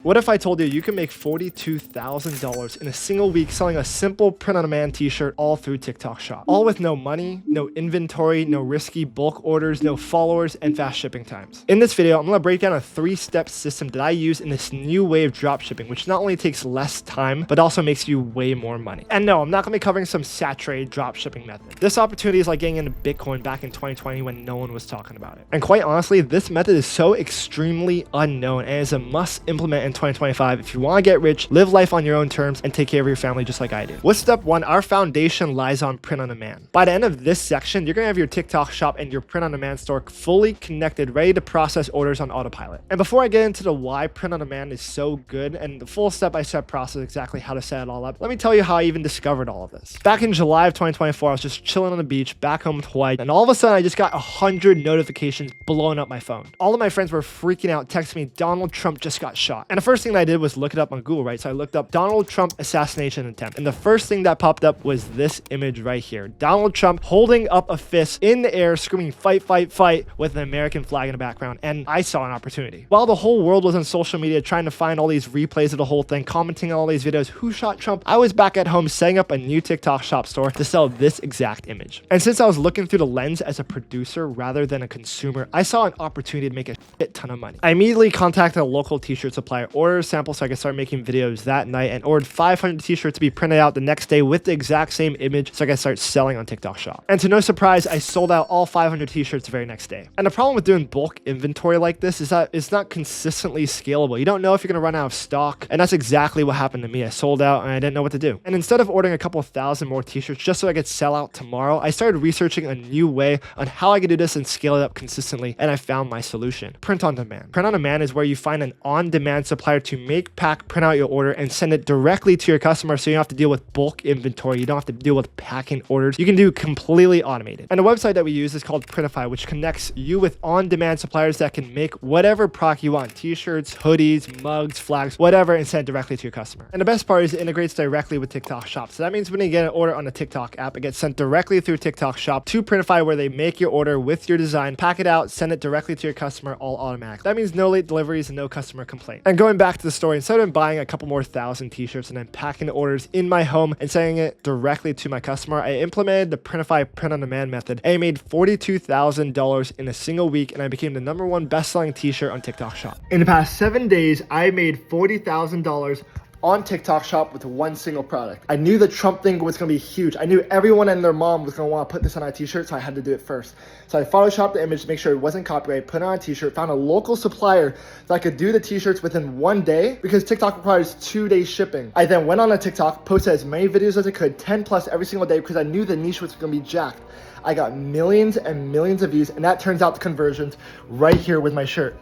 What if I told you you can make $42,000 in a single week selling a simple print-on-demand t-shirt all through TikTok Shop? All with no money, no inventory, no risky bulk orders, no followers, and fast shipping times. In this video, I'm going to break down a 3-step system that I use in this new way of dropshipping, which not only takes less time, but also makes you way more money. And no, I'm not going to be covering some saturated dropshipping method. This opportunity is like getting into Bitcoin back in 2020 when no one was talking about it. And quite honestly, this method is so extremely unknown and is a must implement in 2025 if you want to get rich, live life on your own terms, and take care of your family just like I do. With step 1, our foundation lies on print on demand. By the end of this section, you're going to have your TikTok shop and your print on demand store fully connected, ready to process orders on autopilot. And before I get into the why print on demand is so good and the full step-by-step process exactly how to set it all up, let me tell you how I even discovered all of this. Back in July of 2024, I was just chilling on the beach back home in Hawaii, and all of a sudden I just got 100 notifications blowing up my phone. All of my friends were freaking out, texting me, Donald Trump just got shot. And the first thing that I did was look it up on Google, right? So I looked up Donald Trump assassination attempt. And the first thing that popped up was this image right here. Donald Trump holding up a fist in the air, screaming, fight, fight, fight, with an American flag in the background. And I saw an opportunity. While the whole world was on social media trying to find all these replays of the whole thing, commenting on all these videos, who shot Trump, I was back at home setting up a new TikTok shop store to sell this exact image. And since I was looking through the lens as a producer rather than a consumer, I saw an opportunity to make a shit ton of money. I immediately contacted a local t-shirt supplier, ordered samples so I could start making videos that night, and ordered 500 t-shirts to be printed out the next day with the exact same image so I could start selling on TikTok Shop. And to no surprise, I sold out all 500 t-shirts the very next day. And the problem with doing bulk inventory like this is that it's not consistently scalable. You don't know if you're going to run out of stock, and that's exactly what happened to me. I sold out and I didn't know what to do. And instead of ordering a couple thousand more t-shirts just so I could sell out tomorrow, I started researching a new way on how I could do this and scale it up consistently, and I found my solution: print on demand. Print on demand is where you find an on-demand supplier to make, pack, print out your order and send it directly to your customer, so you don't have to deal with bulk inventory. You don't have to deal with packing orders. You can do completely automated. And the website that we use is called Printify, which connects you with on-demand suppliers that can make whatever product you want: t-shirts, hoodies, mugs, flags, whatever, and send it directly to your customer. And the best part is it integrates directly with TikTok Shop. So that means when you get an order on the TikTok app, it gets sent directly through TikTok Shop to Printify, where they make your order with your design, pack it out, send it directly to your customer, all automatic. That means no late deliveries and no customer complaint. And going back to the story, instead of buying a couple more thousand t-shirts and then packing the orders in my home and sending it directly to my customer, I implemented the Printify print on demand method, and I made $42,000 in a single week, and I became the #1 best-selling t-shirt on TikTok Shop. In the past 7 days, I made $40,000 on TikTok Shop with one single product. I knew the Trump thing was gonna be huge. I knew everyone and their mom was gonna wanna put this on a t-shirt, so I had to do it first. So I photoshopped the image to make sure it wasn't copyrighted, put it on a t-shirt, found a local supplier that I could do the t-shirts within 1 day, because TikTok requires 2-day shipping. I then went on a TikTok, posted as many videos as I could, 10 plus every single day, because I knew the niche was gonna be jacked. I got millions and millions of views, and that turns out the conversions right here with my shirt.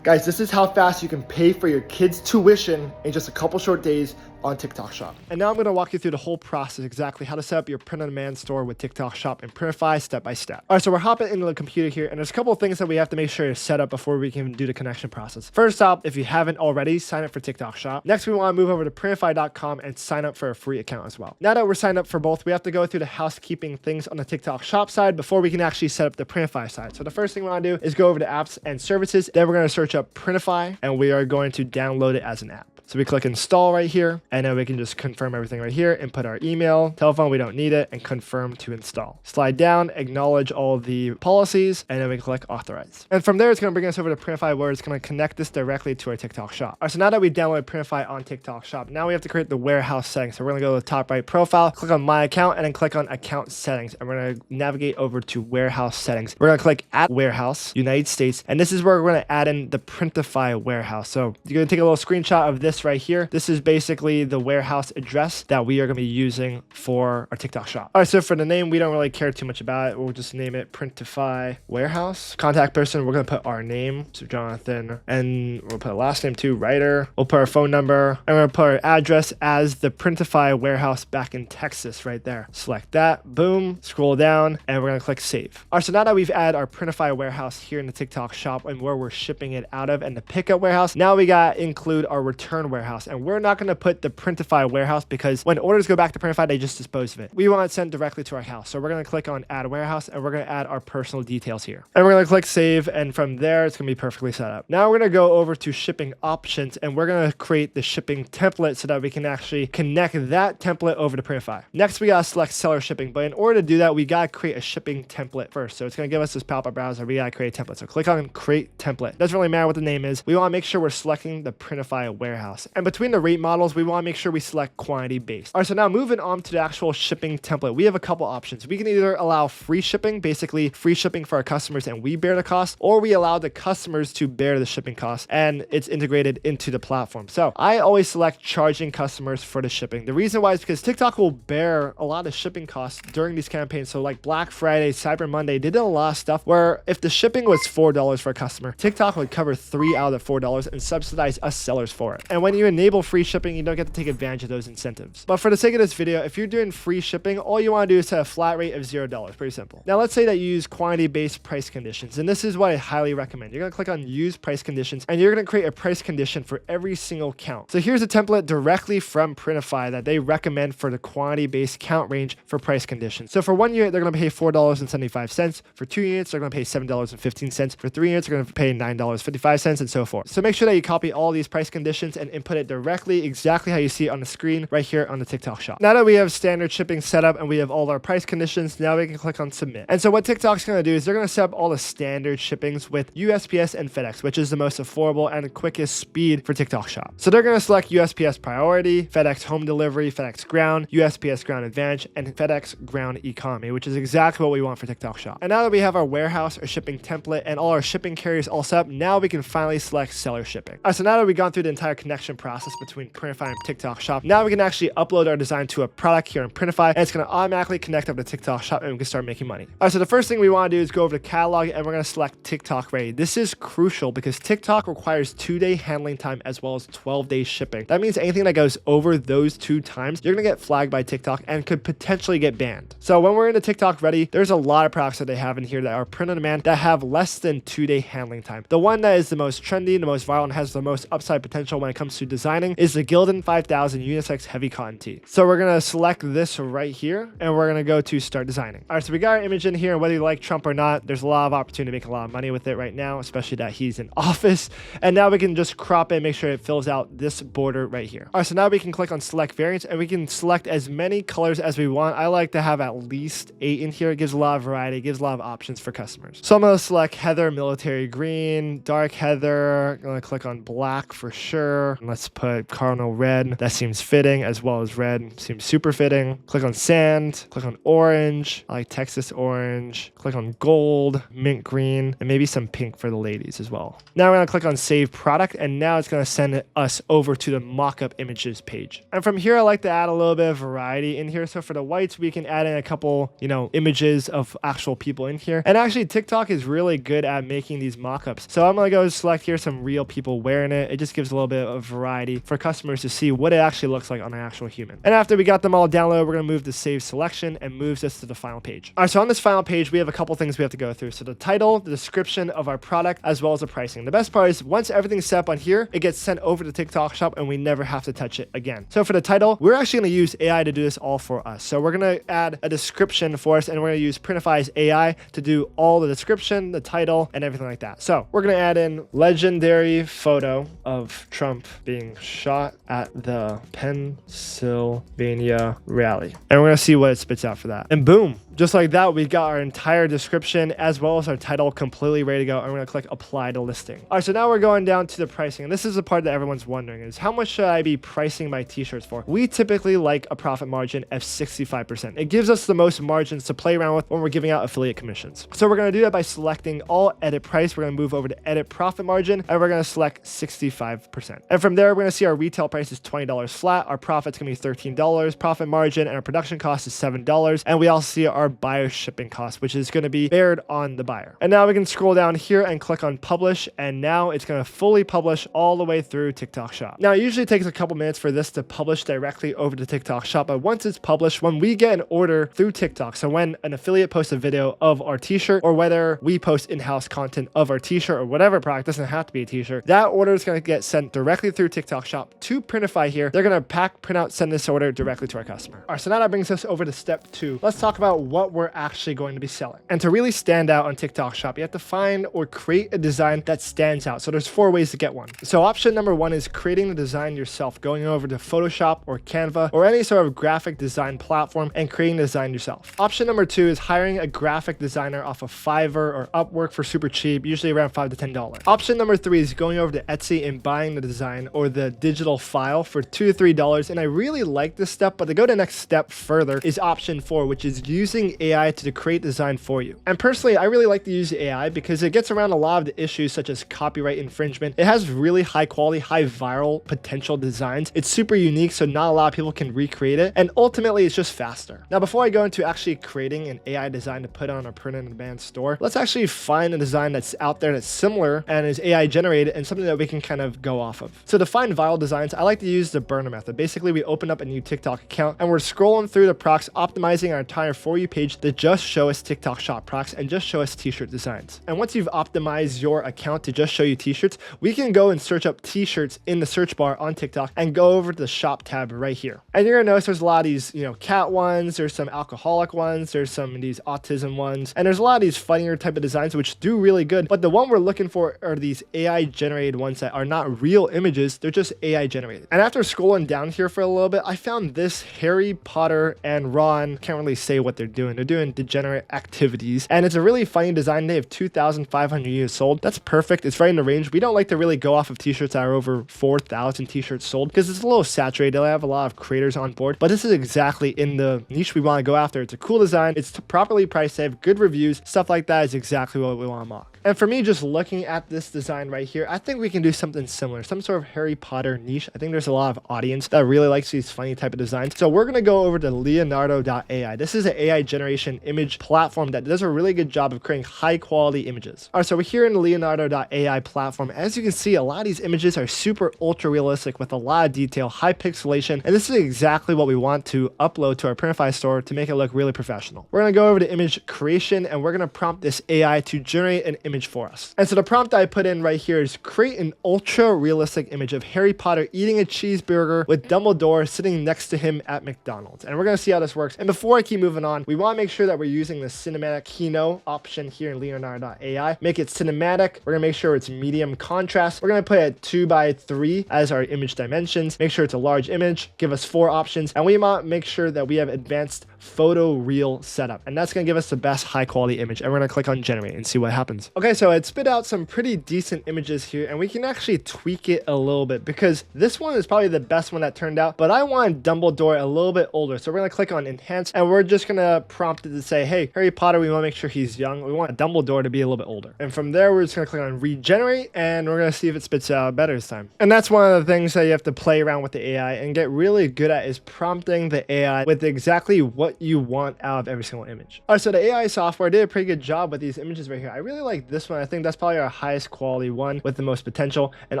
Guys, this is how fast you can pay for your kids' tuition in just a couple short days on TikTok Shop. And now I'm going to walk you through the whole process, exactly how to set up your print on demand store with TikTok Shop and Printify step by step. All right, so we're hopping into the computer here, and there's a couple of things that we have to make sure to set up before we can do the connection process. First off, if you haven't already, sign up for TikTok Shop. Next, we want to move over to Printify.com and sign up for a free account as well. Now that we're signed up for both, we have to go through the housekeeping things on the TikTok Shop side before we can actually set up the Printify side. So the first thing we want to do is go over to apps and services. Then we're going to search up Printify, and we are going to download it as an app. So we click install right here, and then we can just confirm everything right here, input our email, telephone, we don't need it, and confirm to install. Slide down, acknowledge all the policies, and then we click authorize. And from there, it's going to bring us over to Printify, where it's going to connect this directly to our TikTok Shop. All right, so now that we downloaded Printify on TikTok Shop, now we have to create the warehouse settings. So we're going to go to the top right profile, click on my account, and then click on account settings. And we're going to navigate over to warehouse settings. We're going to click at warehouse, United States, and this is where we're going to add in the Printify warehouse. So you're going to take a little screenshot of this right here. This is basically the warehouse address that we are going to be using for our TikTok Shop. All right, so for the name, we don't really care too much about it. We'll just name it Printify Warehouse. Contact person, we're going to put our name, so Jonathan, and we'll put a last name too, writer. We'll put our phone number, and we're going to put our address as the Printify Warehouse back in Texas right there. Select that, boom, scroll down, and we're going to click save. All right, so now that we've added our Printify Warehouse here in the TikTok Shop and where we're shipping it out of, and the pickup warehouse, now we got to include our return return warehouse, and we're not going to put the Printify warehouse because when orders go back to Printify, they just dispose of it. We want it sent directly to our house. So we're going to click on add warehouse, and we're going to add our personal details here. And we're going to click save, and from there, it's going to be perfectly set up. Now we're going to go over to shipping options, and we're going to create the shipping template so that we can actually connect that template over to Printify. Next, we got to select seller shipping, but in order to do that, we got to create a shipping template first. So it's going to give us this pop-up browser. We got to create a template. So click on create template. Doesn't really matter what the name is. We want to make sure we're selecting the Printify warehouse. And between the rate models, we want to make sure we select quantity based. All right, so now moving on to the actual shipping template, we have a couple options. We can either allow free shipping, basically free shipping for our customers and we bear the cost, or we allow the customers to bear the shipping cost and it's integrated into the platform. So I always select charging customers for the shipping. The reason why is because TikTok will bear a lot of shipping costs during these campaigns. So like Black Friday, Cyber Monday, they did a lot of stuff where if the shipping was $4 for a customer, TikTok would cover 3 out of the $4 and subsidize us sellers for it. And when you enable free shipping, you don't get to take advantage of those incentives. But for the sake of this video, if you're doing free shipping, all you want to do is set a flat rate of $0. Pretty simple. Now let's say that you use quantity-based price conditions. And this is what I highly recommend. You're going to click on use price conditions and you're going to create a price condition for every single count. So here's a template directly from Printify that they recommend for the quantity-based count range for price conditions. So for 1 unit, they're going to pay $4.75. For 2 units, they're going to pay $7.15. For 3 units, they're going to pay $9.55 and so forth. So make sure that you copy all these price conditions and input it directly exactly how you see it on the screen right here on the TikTok shop. Now that we have standard shipping set up and we have all our price conditions, now we can click on submit. And so what TikTok's going to do is they're going to set up all the standard shippings with USPS and FedEx, which is the most affordable and the quickest speed for TikTok shop. So they're going to select USPS priority, FedEx home delivery, FedEx ground, USPS ground advantage, and FedEx ground economy, which is exactly what we want for TikTok shop. And now that we have our warehouse, our shipping template, and all our shipping carriers all set up, now we can finally select seller shipping. All right, so now that we've gone through the entire connection process between Printify and TikTok shop, now we can actually upload our design to a product here in Printify, and it's going to automatically connect up to TikTok shop and we can start making money. All right, so the first thing we want to do is go over to catalog and we're going to select TikTok ready. This is crucial because TikTok requires 2-day handling time as well as 12-day shipping. That means anything that goes over those 2 times, you're going to get flagged by TikTok and could potentially get banned. So when we're in the TikTok ready, there's a lot of products that they have in here that are print on demand that have less than 2-day handling time. The one that is the most trendy, the most viral, and has the most upside potential when it comes to designing is the Gildan 5000 unisex heavy cotton tee. So we're going to select this right here and we're going to go to start designing. All right, so we got our image in here, and whether you like Trump or not, there's a lot of opportunity to make a lot of money with it right now, especially that he's in office. And now we can just crop it and make sure it fills out this border right here. All right, so now we can click on select variants and we can select as many colors as we want. I like to have at least 8 in here. It gives a lot of variety, it gives a lot of options for customers. So I'm going to select heather, military green, dark heather. I'm going to click on black for sure. Let's put cardinal red. That seems fitting, as well as red seems super fitting. Click on sand, click on orange. I like Texas orange. Click on gold, mint green, and maybe some pink for the ladies as well. Now we're going to click on save product, and now it's going to send us over to the mockup images page. And from here, I like to add a little bit of variety in here. So for the whites, we can add in a couple, images of actual people in here. And actually, TikTok is really good at making these mockups. So I'm going to go select here some real people wearing it. It just gives a little bit of variety for customers to see what it actually looks like on an actual human. And after we got them all downloaded, we're going to move to save selection and moves us to the final page. All right, so on this final page, we have a couple things we have to go through. So the title, the description of our product, as well as the pricing. The best part is once everything's set up on here, it gets sent over to TikTok shop and we never have to touch it again. So for the title, we're actually going to use AI to do this all for us. So we're going to add a description for us and we're going to use Printify's AI to do all the description, the title, and everything like that. So we're going to add in legendary photo of Trump being shot at the Pennsylvania rally. And we're going to see what it spits out for that. And boom, just like that, we got our entire description as well as our title completely ready to go. And we're going to click apply to listing. All right, so now we're going down to the pricing. And this is the part that everyone's wondering is how much should I be pricing my t-shirts for? We typically like a profit margin of 65%. It gives us the most margins to play around with when we're giving out affiliate commissions. So we're going to do that by selecting all edit price. We're going to move over to edit profit margin and we're going to select 65%. And from there, we're going to see our retail price is $20 flat. Our profit's going to be $13 profit margin and our production cost is $7. And we also see our buyer shipping cost, which is going to be bared on the buyer. And now we can scroll down here and click on publish. And now it's going to fully publish all the way through TikTok shop. Now it usually takes a couple minutes for this to publish directly over to TikTok shop. But once it's published, when we get an order through TikTok, so when an affiliate posts a video of our t-shirt or whether we post in-house content of our t-shirt or whatever product, doesn't have to be a t-shirt, that order is going to get sent directly through TikTok Shop to Printify here. They're going to pack, print out, send this order directly to our customer. All right, so now that brings us over to step 2. Let's talk about what we're actually going to be selling. And to really stand out on TikTok Shop, you have to find or create a design that stands out. So there's 4 ways to get one. So option number 1 is creating the design yourself, going over to Photoshop or Canva or any sort of graphic design platform and creating the design yourself. Option number 2 is hiring a graphic designer off of Fiverr or Upwork for super cheap, usually around $5 to $10. Option number 3 is going over to Etsy and buying the design or the digital file for $2 to $3. And I really like this step, but to go to the next step further is option 4, which is using AI to create design for you. And personally, I really like to use AI because it gets around a lot of the issues such as copyright infringement. It has really high quality, high viral potential designs. It's super unique, so not a lot of people can recreate it. And ultimately, it's just faster. Now, before I go into actually creating an AI design to put on a print-on-demand store, let's actually find a design that's out there that's similar and is AI generated and something that we can kind of go off of. So to find viral designs, I like to use the burner method. Basically, we open up a new TikTok account and we're scrolling through the procs, optimizing our entire For You page to just show us TikTok Shop procs and just show us t-shirt designs. And once you've optimized your account to just show you t-shirts, we can go and search up t-shirts in the search bar on TikTok and go over to the shop tab right here. And you're gonna notice there's a lot of these, cat ones, there's some alcoholic ones, there's some of these autism ones, and there's a lot of these funnier type of designs which do really good. But the one we're looking for are these AI generated ones that are not real images, they're just AI generated. And after scrolling down here for a little bit, I found this Harry Potter and Ron, can't really say what they're doing. They're doing degenerate activities. And it's a really funny design. They have 2,500 units sold. That's perfect. It's right in the range. We don't like to really go off of t-shirts that are over 4,000 t-shirts sold because it's a little saturated. They have a lot of creators on board, but this is exactly in the niche we want to go after. It's a cool design. It's properly priced. They have good reviews. Stuff like that is exactly what we want to mock. And for me, just looking at this design right here, I think we can do something similar, some sort of Harry Potter niche. I think there's a lot of audience that really likes these funny type of designs. So we're going to go over to Leonardo.ai. This is an AI generation image platform that does a really good job of creating high quality images. All right, so we're here in the Leonardo.ai platform. As you can see, a lot of these images are super ultra realistic with a lot of detail, high pixelation, and this is exactly what we want to upload to our Printify store to make it look really professional. We're going to go over to image creation and we're going to prompt this AI to generate an image for us. And so the prompt I put in right here is create an ultra realistic image of Harry Potter eating a cheeseburger with Dumbledore sitting next to him at McDonald's. And we're going to see how this works. And before I keep moving on, we want to make sure that we're using the cinematic Kino option here in Leonardo.ai. Make it cinematic. We're going to make sure it's medium contrast. We're going to put it 2x3 as our image dimensions. Make sure it's a large image. Give us 4 options. And we want to make sure that we have advanced photo reel setup. And that's going to give us the best high quality image. And we're going to click on generate and see what happens. Okay, so it spit out some pretty decent images here and we can actually tweak it a little bit because this one is probably the best one that turned out, but I want Dumbledore a little bit older. So we're going to click on enhance and we're just going to prompt it to say, hey, Harry Potter, we want to make sure he's young. We want Dumbledore to be a little bit older. And from there, we're just going to click on regenerate and we're going to see if it spits out better this time. And that's one of the things that you have to play around with the AI and get really good at is prompting the AI with exactly what you want out of every single image. All right, so the AI software did a pretty good job with these images right here. I really like this one. I think that's probably our highest quality one with the most potential. And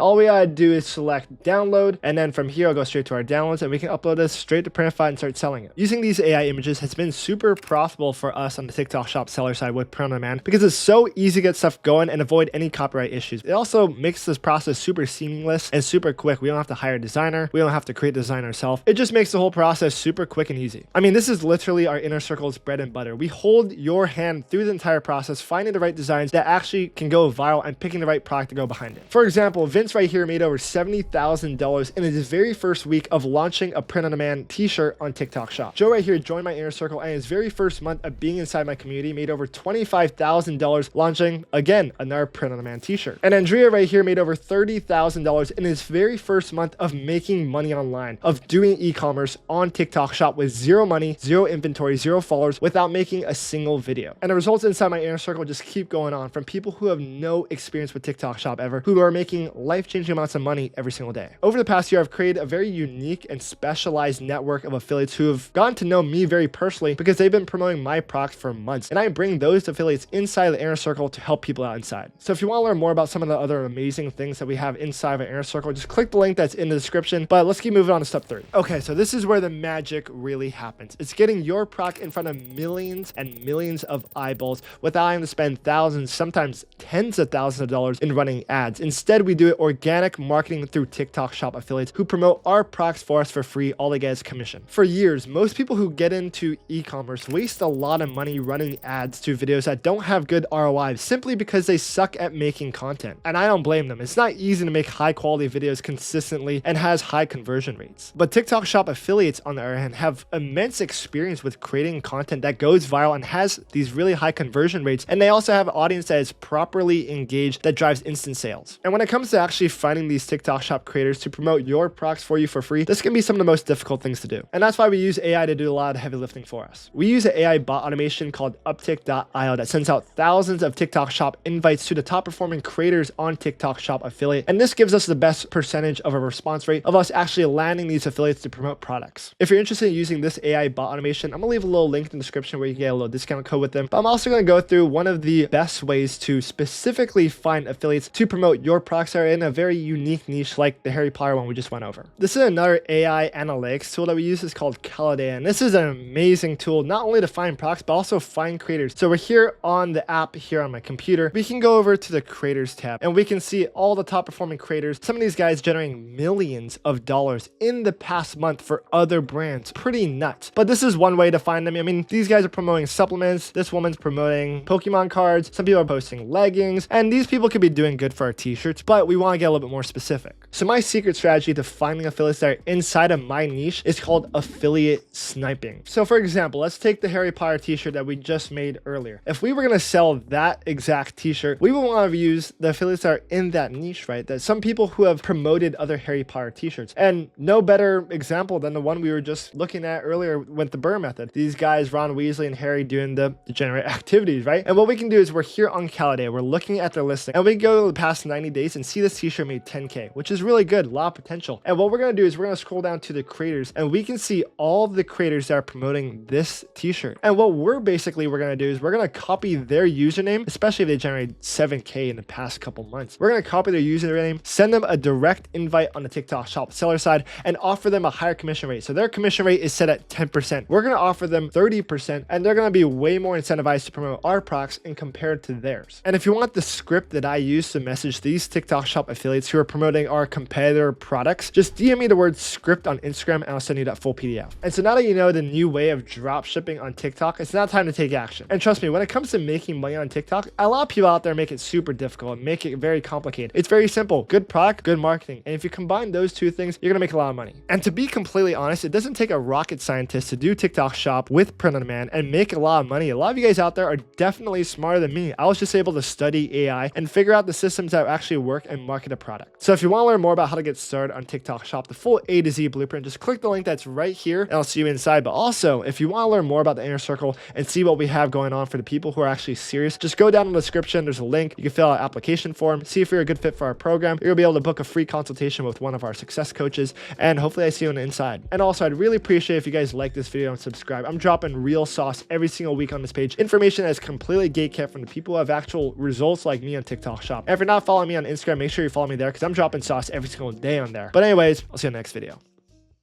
all we gotta do is select download. And then from here, I'll go straight to our downloads and we can upload this straight to Printify and start selling it. Using these AI images has been super profitable for us on the TikTok shop seller side with print on demand because it's so easy to get stuff going and avoid any copyright issues. It also makes this process super seamless and super quick. We don't have to hire a designer. We don't have to create a design ourselves. It just makes the whole process super quick and easy. I mean, this is literally our inner circle's bread and butter. We hold your hand through the entire process, finding the right designs that actually can go viral and picking the right product to go behind it. For example, Vince right here made over $70,000 in his very first week of launching a print-on-demand t-shirt on TikTok shop. Joe right here joined my inner circle and his very first month of being inside my community made over $25,000 launching, again, another print-on-demand t-shirt. And Andrea right here made over $30,000 in his very first month of making money online, of doing e-commerce on TikTok shop with zero money, zero inventory, zero followers, without making a single video. And the results inside my inner circle just keep going on from people who have no experience with TikTok shop ever, who are making life-changing amounts of money every single day. Over the past year, I've created a very unique and specialized network of affiliates who have gotten to know me very personally because they've been promoting my product for months. And I bring those affiliates inside the inner circle to help people out inside. So if you want to learn more about some of the other amazing things that we have inside of our inner circle, just click the link that's in the description. But let's keep moving on to step 3. Okay, so this is where the magic really happens. It's getting your product in front of millions and millions of eyeballs without having to spend thousands, sometimes sometimes tens of thousands of dollars in running ads. Instead, we do it organic marketing through TikTok Shop affiliates who promote our products for us for free. All they get is commission. For years, most people who get into e-commerce waste a lot of money running ads to videos that don't have good ROI simply because they suck at making content. And I don't blame them. It's not easy to make high quality videos consistently and has high conversion rates. But TikTok Shop affiliates, on the other hand, have immense experience with creating content that goes viral and has these really high conversion rates. And they also have an audience that is properly engaged that drives instant sales. And when it comes to actually finding these TikTok Shop creators to promote your products for you for free, this can be some of the most difficult things to do. And that's why we use AI to do a lot of the heavy lifting for us. We use an AI bot automation called Uptick.io that sends out thousands of TikTok Shop invites to the top performing creators on TikTok Shop affiliate. And this gives us the best percentage of a response rate of us actually landing these affiliates to promote products. If you're interested in using this AI bot automation, I'm gonna leave a little link in the description where you can get a little discount code with them. But I'm also gonna go through one of the best ways to specifically find affiliates to promote your products that are in a very unique niche like the Harry Potter one we just went over. This is another AI analytics tool that we use. It's called Calidea, and this is an amazing tool not only to find products but also find creators. So we're here on the app here on my computer. We can go over to the creators tab and we can see all the top performing creators. Some of these guys generating millions of dollars in the past month for other brands. Pretty nuts. But this is one way to find them. I mean, these guys are promoting supplements. This woman's promoting Pokemon cards. Some people are posting leggings, and these people could be doing good for our t-shirts, but we want to get a little bit more specific. So my secret strategy to finding affiliates that are inside of my niche is called affiliate sniping. So for example, let's take the Harry Potter t-shirt that we just made earlier. If we were going to sell that exact t-shirt, we would want to use the affiliates that are in that niche, right? That some people who have promoted other Harry Potter t-shirts. And no better example than the one we were just looking at earlier with the Burr method. These guys, Ron Weasley and Harry, doing the degenerate activities, right? And what we can do is we're here on Calidea, we're looking at their listing, and we go to the past 90 days and see this t-shirt made 10K, which is really good, a lot of potential. And what we're going to do is we're going to scroll down to the creators, and we can see all of the creators that are promoting this t-shirt. And what we're going to do is we're going to copy their username, especially if they generate 7K in the past couple months. We're going to copy their username, send them a direct invite on the TikTok Shop seller side, and offer them a higher commission rate. So their commission rate is set at 10%. We're going to offer them 30%, and they're going to be way more incentivized to promote our products and compared to theirs. And if you want the script that I use to message these TikTok Shop affiliates who are promoting our competitor products, just DM me the word script on Instagram and I'll send you that full PDF. And so now that you know the new way of drop shipping on TikTok, it's now time to take action. And trust me, when it comes to making money on TikTok, a lot of people out there make it super difficult and make it very complicated. It's very simple. Good product, good marketing. And if you combine those two things, you're going to make a lot of money. And to be completely honest, it doesn't take a rocket scientist to do TikTok Shop with print on demand and make a lot of money. A lot of you guys out there are definitely smarter than me. I was just able to study AI and figure out the systems that actually work and market a product. So if you want to learn more about how to get started on TikTok Shop, the full A to Z blueprint, just click the link that's right here and I'll see you inside. But also, if you want to learn more about the inner circle and see what we have going on for the people who are actually serious, just go down in the description. There's a link. You can fill out an application form, see if you're a good fit for our program. You'll be able to book a free consultation with one of our success coaches, and hopefully I see you on the inside. And also, I'd really appreciate if you guys like this video and subscribe. I'm dropping real sauce every single week on this page. Information that is completely gatekept from the people who have actual results like me on TikTok Shop. And if you're not following me on Instagram, make sure you follow me there because I'm dropping sauce every single day on there. But anyways, I'll see you in the next video.